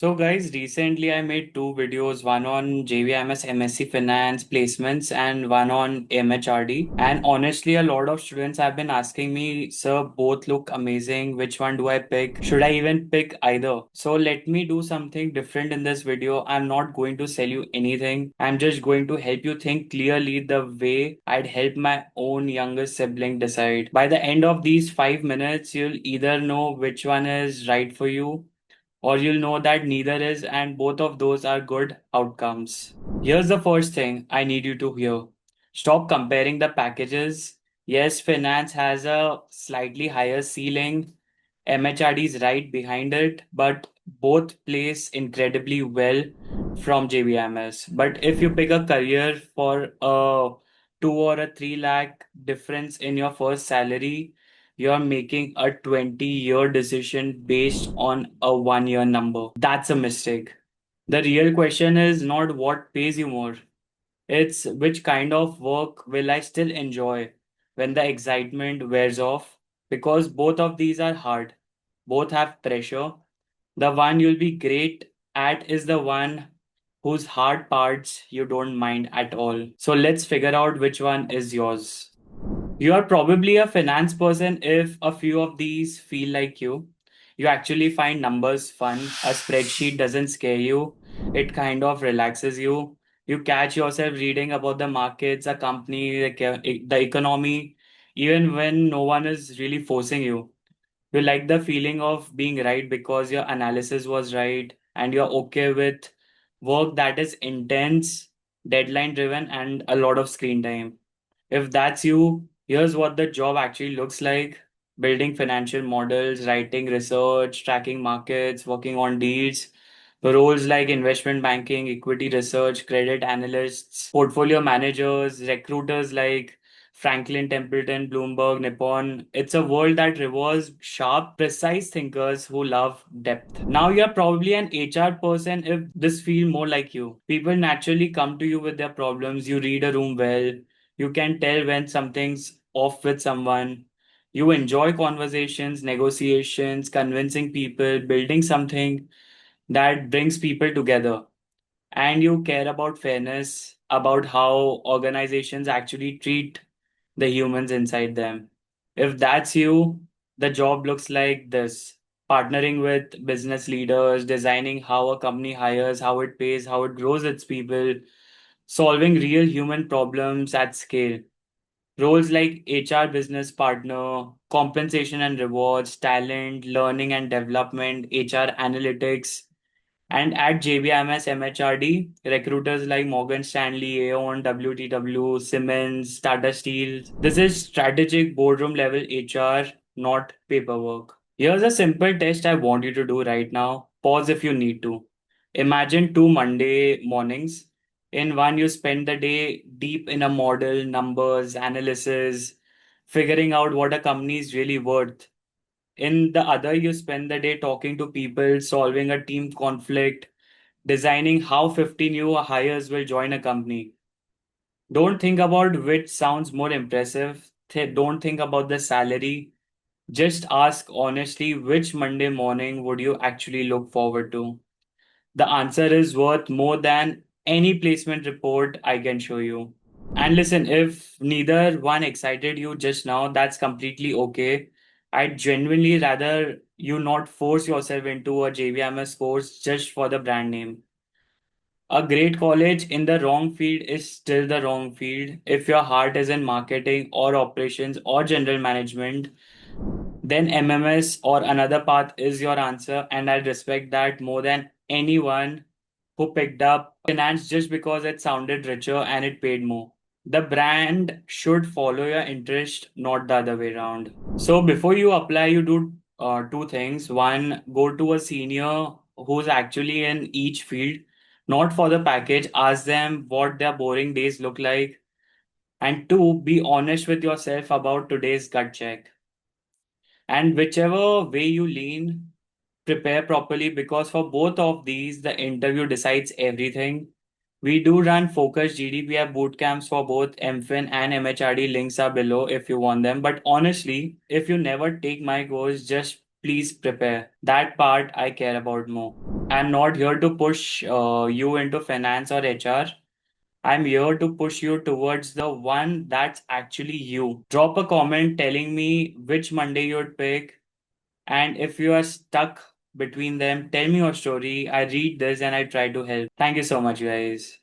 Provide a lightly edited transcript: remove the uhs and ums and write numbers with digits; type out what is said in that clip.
So guys, recently I made two videos, one on JBIMS MSc Finance placements and one on MHRD. And honestly, a lot of students have been asking me, sir, both look amazing. Which one do I pick? Should I even pick either? So let me do something different in this video. I'm not going to sell you anything. I'm just going to help you think clearly the way I'd help my own younger sibling decide. By the end of these 5 minutes, you'll either know which one is right for you or you'll know that neither is, and both of those are good outcomes. Here's the first thing I need you to hear: stop comparing the packages. Yes, finance has a slightly higher ceiling, MHRD is right behind it, but both place incredibly well from JBIMS. But if you pick a career for a 2 or 3 lakh difference in your first salary, you're making a 20-year decision based on a 1 year number. That's a mistake. The real question is not what pays you more, it's which kind of work will I still enjoy when the excitement wears off? Because both of these are hard, both have pressure. The one you'll be great at is the one whose hard parts you don't mind at all. So let's figure out which one is yours. You are probably a finance person if a few of these feel like you. You actually find numbers fun. A spreadsheet doesn't scare you, it kind of relaxes you. You catch yourself reading about the markets, a company, the economy, even when no one is really forcing you. You like the feeling of being right because your analysis was right, and you're okay with work that is intense, deadline driven, and a lot of screen time. If that's you, here's what the job actually looks like: building financial models, writing research, tracking markets, working on deals. Roles like investment banking, equity research, credit analysts, portfolio managers, recruiters like Franklin Templeton, Bloomberg, Nippon. It's a world that rewards sharp, precise thinkers who love depth. Now you're probably an HR person if this feel more like you. People naturally come to you with their problems. You read a room well. You can tell when something's off with someone. You enjoy conversations, negotiations, convincing people, building something that brings people together. And you care about fairness, about how organizations actually treat the humans inside them. If that's you, the job looks like this: partnering with business leaders, designing how a company hires, how it pays, how it grows its people, solving real human problems at scale. Roles like HR business partner, compensation and rewards, talent, learning and development, HR analytics, and at JBIMS MHRD, recruiters like Morgan Stanley, Aon, WTW, Siemens, Tata Steel. This is strategic boardroom level HR, not paperwork. Here's a simple test I want you to do right now. Pause if you need to. Imagine two Monday mornings. In one, you spend the day deep in a model, numbers, analysis, figuring out what a company is really worth. In the other, you spend the day talking to people, solving a team conflict, designing how 50 new hires will join a company. Don't think about which sounds more impressive. Don't think about the salary. Just ask honestly, which Monday morning would you actually look forward to? The answer is worth more than any placement report I can show you. And listen, if neither one excited you just now, that's completely okay. I'd genuinely rather you not force yourself into a JVMS course just for the brand name. A great college in the wrong field is still the wrong field. If your heart is in marketing or operations or general management, then MMS or another path is your answer, and I respect that more than anyone who picked up finance just because it sounded richer and it paid more. The brand should follow your interest, not the other way around. So before you apply, you do two things. One, go to a senior who's actually in each field, not for the package. Ask them what their boring days look like. And two, be honest with yourself about today's gut check. And whichever way you lean, prepare properly because for both of these, the interview decides everything. We do run focused GDPR boot camps for both MFIN and MHRD. Links are below if you want them. But honestly, if you never take my course, just please prepare. That part I care about more. I'm not here to push you into finance or HR. I'm here to push you towards the one that's actually you. Drop a comment telling me which Monday you'd pick, and if you are stuck between them, tell me your story. I read this and I try to help. Thank you so much, guys.